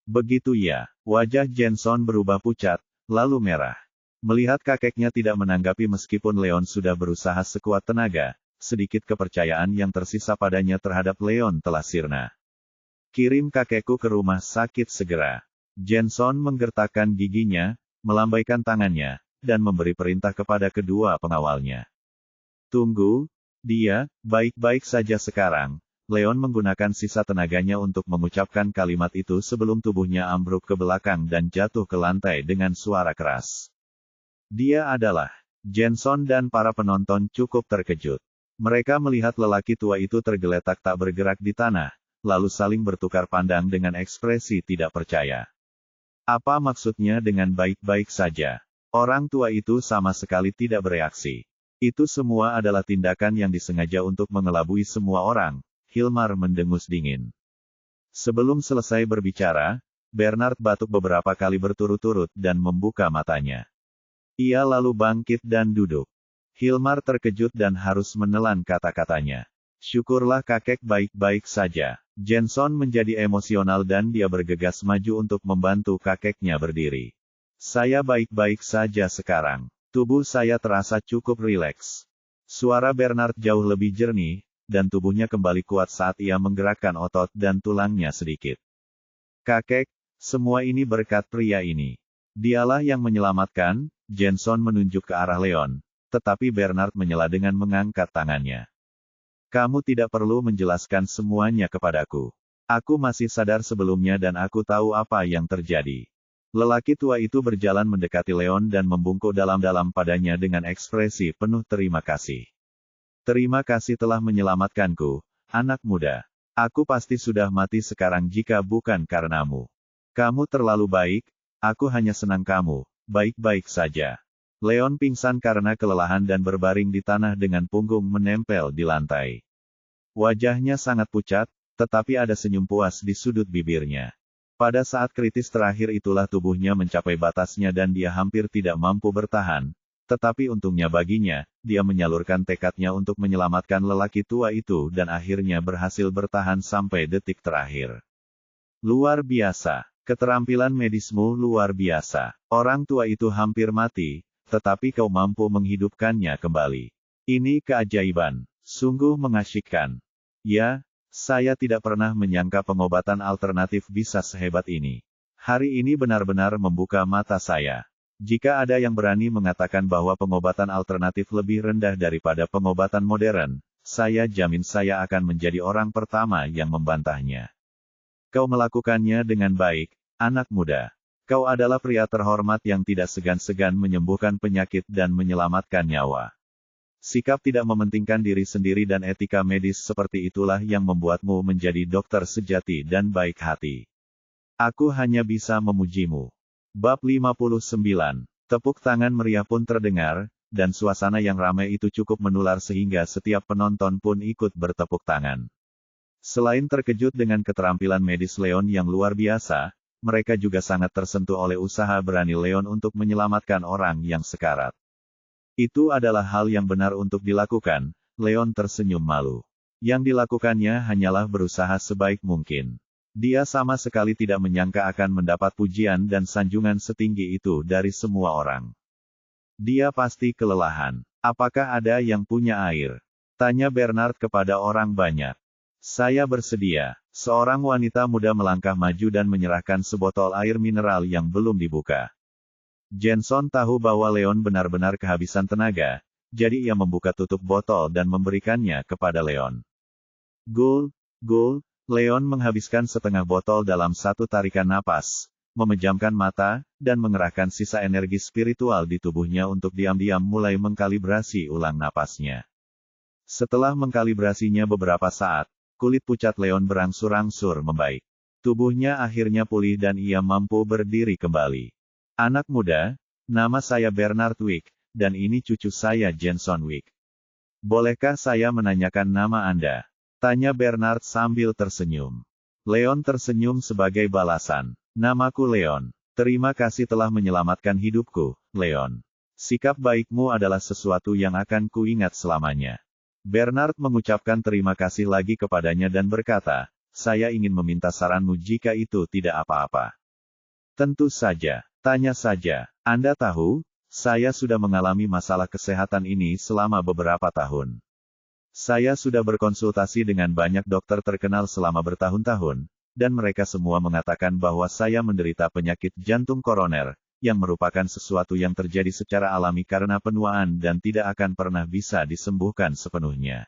[SPEAKER 1] Begitu ya, wajah Jenson berubah pucat, lalu merah. Melihat kakeknya tidak menanggapi meskipun Leon sudah berusaha sekuat tenaga, sedikit kepercayaan yang tersisa padanya terhadap Leon telah sirna. Kirim kakekku ke rumah sakit segera. Jenson menggertakkan giginya, melambaikan tangannya, dan memberi perintah kepada kedua pengawalnya. Tunggu, dia, baik-baik saja sekarang. Leon menggunakan sisa tenaganya untuk mengucapkan kalimat itu sebelum tubuhnya ambruk ke belakang dan jatuh ke lantai dengan suara keras. Dia adalah Jenson dan para penonton cukup terkejut. Mereka melihat lelaki tua itu tergeletak tak bergerak di tanah, lalu saling bertukar pandang dengan ekspresi tidak percaya. Apa maksudnya dengan baik-baik saja? Orang tua itu sama sekali tidak bereaksi. Itu semua adalah tindakan yang disengaja untuk mengelabui semua orang. Hilmar mendengus dingin. Sebelum selesai berbicara, Bernard batuk beberapa kali berturut-turut dan membuka matanya. Ia lalu bangkit dan duduk. Hilmar terkejut dan harus menelan kata-katanya. Syukurlah kakek baik-baik saja. Jenson menjadi emosional dan dia bergegas maju untuk membantu kakeknya berdiri. Saya baik-baik saja sekarang. Tubuh saya terasa cukup rileks. Suara Bernard jauh lebih jernih, dan tubuhnya kembali kuat saat ia menggerakkan otot dan tulangnya sedikit. Kakek, semua ini berkat pria ini. Dialah yang menyelamatkan, Jenson menunjuk ke arah Leon, tetapi Bernard menyela dengan mengangkat tangannya. Kamu tidak perlu menjelaskan semuanya kepadaku. Aku masih sadar sebelumnya dan aku tahu apa yang terjadi. Lelaki tua itu berjalan mendekati Leon dan membungkuk dalam-dalam padanya dengan ekspresi penuh terima kasih. Terima kasih telah menyelamatkanku, anak muda. Aku pasti sudah mati sekarang jika bukan karenamu. Kamu terlalu baik, aku hanya senang kamu, baik-baik saja. Leon pingsan karena kelelahan dan berbaring di tanah dengan punggung menempel di lantai. Wajahnya sangat pucat, tetapi ada senyum puas di sudut bibirnya. Pada saat kritis terakhir itulah tubuhnya mencapai batasnya dan dia hampir tidak mampu bertahan. Tetapi untungnya baginya, dia menyalurkan tekadnya untuk menyelamatkan lelaki tua itu dan akhirnya berhasil bertahan sampai detik terakhir. Luar biasa. Keterampilan medismu luar biasa. Orang tua itu hampir mati, tetapi kau mampu menghidupkannya kembali. Ini keajaiban. Sungguh mengasyikkan. Ya, saya tidak pernah menyangka pengobatan alternatif bisa sehebat ini. Hari ini benar-benar membuka mata saya. Jika ada yang berani mengatakan bahwa pengobatan alternatif lebih rendah daripada pengobatan modern, saya jamin saya akan menjadi orang pertama yang membantahnya. Kau melakukannya dengan baik, anak muda. Kau adalah pria terhormat yang tidak segan-segan menyembuhkan penyakit dan menyelamatkan nyawa. Sikap tidak mementingkan diri sendiri dan etika medis seperti itulah yang membuatmu menjadi dokter sejati dan baik hati. Aku hanya bisa memujimu. Bab 59. Tepuk tangan meriah pun terdengar, dan suasana yang ramai itu cukup menular sehingga setiap penonton pun ikut bertepuk tangan. Selain terkejut dengan keterampilan medis Leon yang luar biasa, mereka juga sangat tersentuh oleh usaha berani Leon untuk menyelamatkan orang yang sekarat. Itu adalah hal yang benar untuk dilakukan, Leon tersenyum malu. Yang dilakukannya hanyalah berusaha sebaik mungkin. Dia sama sekali tidak menyangka akan mendapat pujian dan sanjungan setinggi itu dari semua orang. Dia pasti kelelahan. Apakah ada yang punya air? Tanya Bernard kepada orang banyak. Saya bersedia. Seorang wanita muda melangkah maju dan menyerahkan sebotol air mineral yang belum dibuka. Jenson tahu bahwa Leon benar-benar kehabisan tenaga, jadi ia membuka tutup botol dan memberikannya kepada Leon. Gul, Leon menghabiskan setengah botol dalam satu tarikan napas, memejamkan mata, dan mengerahkan sisa energi spiritual di tubuhnya untuk diam-diam mulai mengkalibrasi ulang napasnya. Setelah mengkalibrasinya beberapa saat, kulit pucat Leon berangsur-angsur membaik. Tubuhnya akhirnya pulih dan ia mampu berdiri kembali. Anak muda, nama saya Bernard Wick, dan ini cucu saya Jenson Wick. Bolehkah saya menanyakan nama Anda? Tanya Bernard sambil tersenyum. Leon tersenyum sebagai balasan. Namaku Leon. Terima kasih telah menyelamatkan hidupku, Leon. Sikap baikmu adalah sesuatu yang akan kuingat selamanya. Bernard mengucapkan terima kasih lagi kepadanya dan berkata, saya ingin meminta saranmu jika itu tidak apa-apa. Tentu saja. Tanya saja. Anda tahu, saya sudah mengalami masalah kesehatan ini selama beberapa tahun. Saya sudah berkonsultasi dengan banyak dokter terkenal selama bertahun-tahun, dan mereka semua mengatakan bahwa saya menderita penyakit jantung koroner, yang merupakan sesuatu yang terjadi secara alami karena penuaan dan tidak akan pernah bisa disembuhkan sepenuhnya.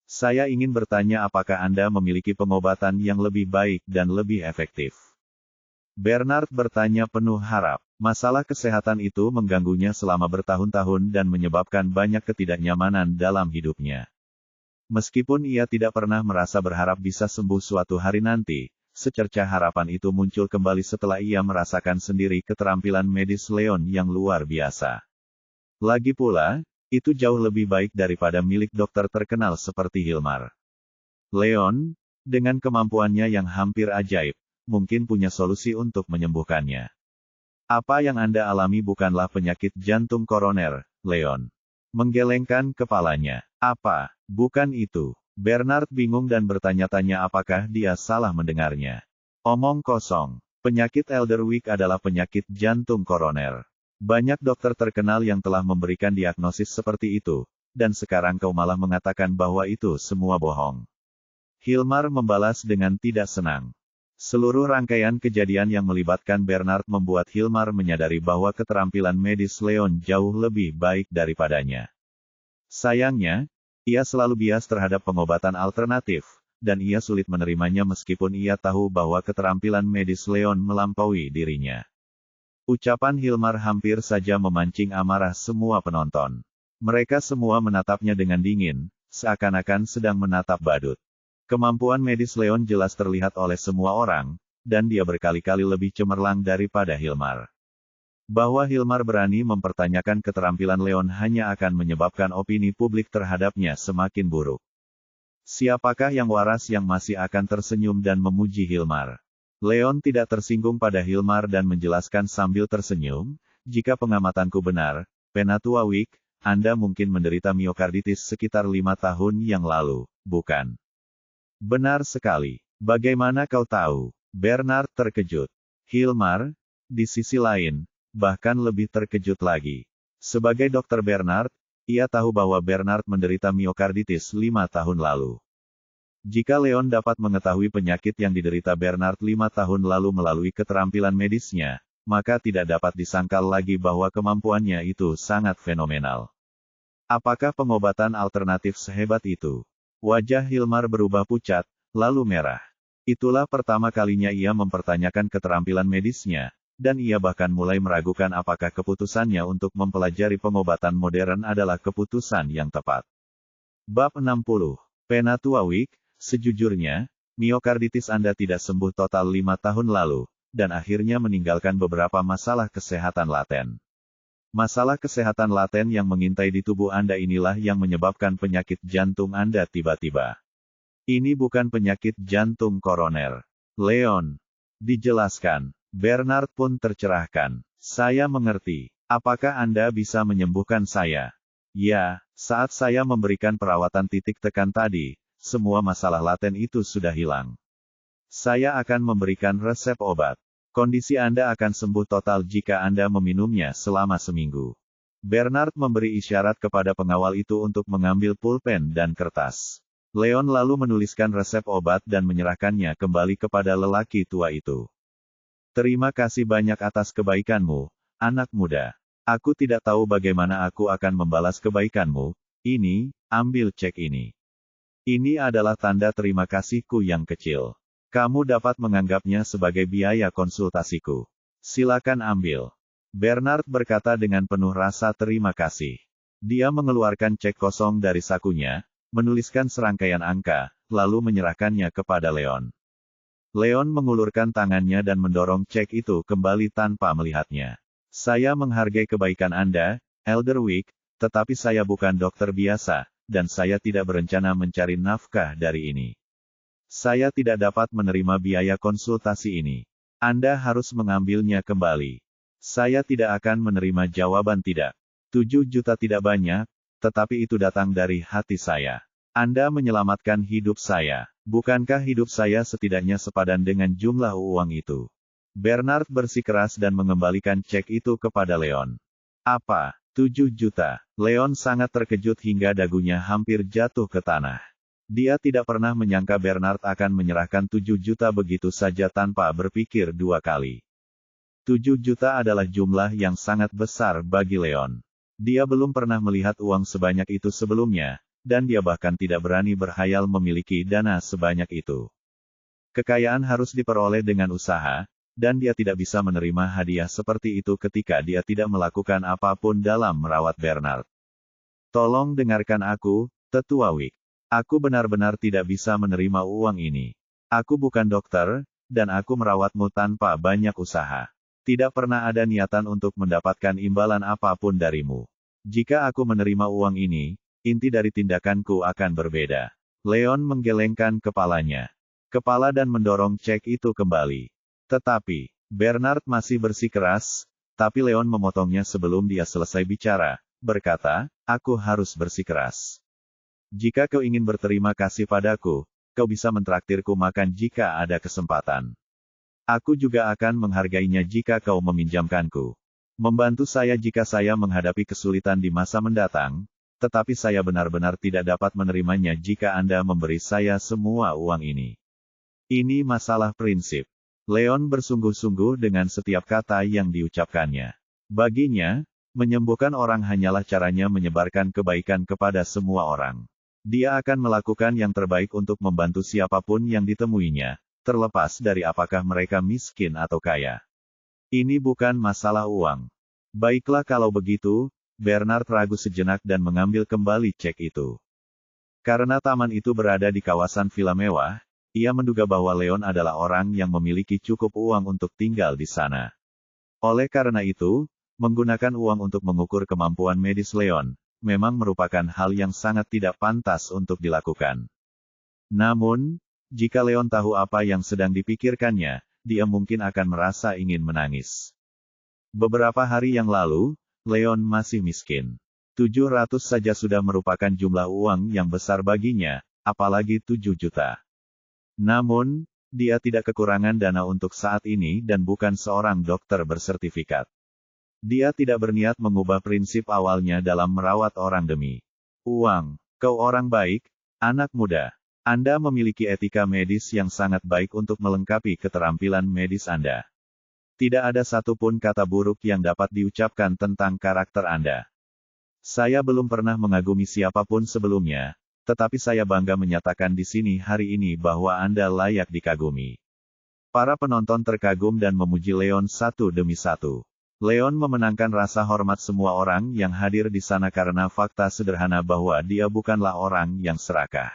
[SPEAKER 1] Saya ingin bertanya apakah Anda memiliki pengobatan yang lebih baik dan lebih efektif. Bernard bertanya penuh harap. Masalah kesehatan itu mengganggunya selama bertahun-tahun dan menyebabkan banyak ketidaknyamanan dalam hidupnya. Meskipun ia tidak pernah merasa berharap bisa sembuh suatu hari nanti, secercah harapan itu muncul kembali setelah ia merasakan sendiri keterampilan medis Leon yang luar biasa. Lagi pula, itu jauh lebih baik daripada milik dokter terkenal seperti Hilmar. Leon, dengan kemampuannya yang hampir ajaib, mungkin punya solusi untuk menyembuhkannya. Apa yang Anda alami bukanlah penyakit jantung koroner, Leon. Menggelengkan kepalanya. Apa? Bukan itu. Bernard bingung dan bertanya-tanya apakah dia salah mendengarnya. Omong kosong. Penyakit Elderwick adalah penyakit jantung koroner. Banyak dokter terkenal yang telah memberikan diagnosis seperti itu, dan sekarang kau malah mengatakan bahwa itu semua bohong. Hilmar membalas dengan tidak senang. Seluruh rangkaian kejadian yang melibatkan Bernard membuat Hilmar menyadari bahwa keterampilan medis Leon jauh lebih baik daripadanya. Sayangnya, ia selalu bias terhadap pengobatan alternatif, dan ia sulit menerimanya meskipun ia tahu bahwa keterampilan medis Leon melampaui dirinya. Ucapan Hilmar hampir saja memancing amarah semua penonton. Mereka semua menatapnya dengan dingin, seakan-akan sedang menatap badut. Kemampuan medis Leon jelas terlihat oleh semua orang, dan dia berkali-kali lebih cemerlang daripada Hilmar. Bahwa Hilmar berani mempertanyakan keterampilan Leon hanya akan menyebabkan opini publik terhadapnya semakin buruk. Siapakah yang waras yang masih akan tersenyum dan memuji Hilmar? Leon tidak tersinggung pada Hilmar dan menjelaskan sambil tersenyum, jika pengamatanku benar, Penatua Wick, Anda mungkin menderita miokarditis sekitar 5 tahun yang lalu, bukan? Benar sekali. Bagaimana kau tahu? Bernard terkejut. Hilmar, di sisi lain, bahkan lebih terkejut lagi. Sebagai dokter Bernard, ia tahu bahwa Bernard menderita miokarditis 5 tahun lalu. Jika Leon dapat mengetahui penyakit yang diderita Bernard 5 tahun lalu melalui keterampilan medisnya, maka tidak dapat disangkal lagi bahwa kemampuannya itu sangat fenomenal. Apakah pengobatan alternatif sehebat itu? Wajah Hilmar berubah pucat, lalu merah. Itulah pertama kalinya ia mempertanyakan keterampilan medisnya, dan ia bahkan mulai meragukan apakah keputusannya untuk mempelajari pengobatan modern adalah keputusan yang tepat. Bab 60. Penatua Wick, sejujurnya, miokarditis Anda tidak sembuh total 5 tahun lalu, dan akhirnya meninggalkan beberapa masalah kesehatan laten. Masalah kesehatan laten yang mengintai di tubuh Anda inilah yang menyebabkan penyakit jantung Anda tiba-tiba. Ini bukan penyakit jantung koroner. Leon. Dijelaskan. Bernard pun tercerahkan. Saya mengerti. Apakah Anda bisa menyembuhkan saya? Ya, saat saya memberikan perawatan titik tekan tadi, semua masalah laten itu sudah hilang. Saya akan memberikan resep obat. Kondisi Anda akan sembuh total jika Anda meminumnya selama seminggu. Bernard memberi isyarat kepada pengawal itu untuk mengambil pulpen dan kertas. Leon lalu menuliskan resep obat dan menyerahkannya kembali kepada lelaki tua itu. Terima kasih banyak atas kebaikanmu, anak muda. Aku tidak tahu bagaimana aku akan membalas kebaikanmu. Ini, ambil cek ini. Ini adalah tanda terima kasihku yang kecil. Kamu dapat menganggapnya sebagai biaya konsultasiku. Silakan ambil. Bernard berkata dengan penuh rasa terima kasih. Dia mengeluarkan cek kosong dari sakunya, menuliskan serangkaian angka, lalu menyerahkannya kepada Leon. Leon mengulurkan tangannya dan mendorong cek itu kembali tanpa melihatnya. Saya menghargai kebaikan Anda, Elderwick, tetapi saya bukan dokter biasa, dan saya tidak berencana mencari nafkah dari ini. Saya tidak dapat menerima biaya konsultasi ini. Anda harus mengambilnya kembali. Saya tidak akan menerima jawaban tidak. 7 juta tidak banyak, tetapi itu datang dari hati saya. Anda menyelamatkan hidup saya. Bukankah hidup saya setidaknya sepadan dengan jumlah uang itu? Bernard bersikeras dan mengembalikan cek itu kepada Leon. Apa? 7 juta. Leon sangat terkejut hingga dagunya hampir jatuh ke tanah. Dia tidak pernah menyangka Bernard akan menyerahkan 7 juta begitu saja tanpa berpikir 2 kali. 7 juta adalah jumlah yang sangat besar bagi Leon. Dia belum pernah melihat uang sebanyak itu sebelumnya, dan dia bahkan tidak berani berhayal memiliki dana sebanyak itu. Kekayaan harus diperoleh dengan usaha, dan dia tidak bisa menerima hadiah seperti itu ketika dia tidak melakukan apapun dalam merawat Bernard. Tolong dengarkan aku, Tetua Wick. Aku benar-benar tidak bisa menerima uang ini. Aku bukan dokter, dan aku merawatmu tanpa banyak usaha. Tidak pernah ada niatan untuk mendapatkan imbalan apapun darimu. Jika aku menerima uang ini, inti dari tindakanku akan berbeda. Leon menggelengkan kepalanya. Kepala dan mendorong cek itu kembali. Tetapi, Bernard masih bersikeras, tapi Leon memotongnya sebelum dia selesai bicara, berkata, aku harus bersikeras. Jika kau ingin berterima kasih padaku, kau bisa mentraktirku makan jika ada kesempatan. Aku juga akan menghargainya jika kau meminjamkanku. Membantu saya jika saya menghadapi kesulitan di masa mendatang, tetapi saya benar-benar tidak dapat menerimanya jika Anda memberi saya semua uang ini. Ini masalah prinsip. Leon bersungguh-sungguh dengan setiap kata yang diucapkannya. Baginya, menyembuhkan orang hanyalah caranya menyebarkan kebaikan kepada semua orang. Dia akan melakukan yang terbaik untuk membantu siapapun yang ditemuinya, terlepas dari apakah mereka miskin atau kaya. Ini bukan masalah uang. Baiklah kalau begitu, Bernard ragu sejenak dan mengambil kembali cek itu. Karena taman itu berada di kawasan villa mewah, ia menduga bahwa Leon adalah orang yang memiliki cukup uang untuk tinggal di sana. Oleh karena itu, menggunakan uang untuk mengukur kemampuan medis Leon, memang merupakan hal yang sangat tidak pantas untuk dilakukan. Namun, jika Leon tahu apa yang sedang dipikirkannya, dia mungkin akan merasa ingin menangis. Beberapa hari yang lalu, Leon masih miskin. 700 saja sudah merupakan jumlah uang yang besar baginya, apalagi 7 juta. Namun, dia tidak kekurangan dana untuk saat ini dan bukan seorang dokter bersertifikat. Dia tidak berniat mengubah prinsip awalnya dalam merawat orang demi uang. Kau orang baik, anak muda. Anda memiliki etika medis yang sangat baik untuk melengkapi keterampilan medis Anda. Tidak ada satupun kata buruk yang dapat diucapkan tentang karakter Anda. Saya belum pernah mengagumi siapapun sebelumnya, tetapi saya bangga menyatakan di sini hari ini bahwa Anda layak dikagumi. Para penonton terkagum dan memuji Leon satu demi satu. Leon memenangkan rasa hormat semua orang yang hadir di sana karena fakta sederhana bahwa dia bukanlah orang yang serakah.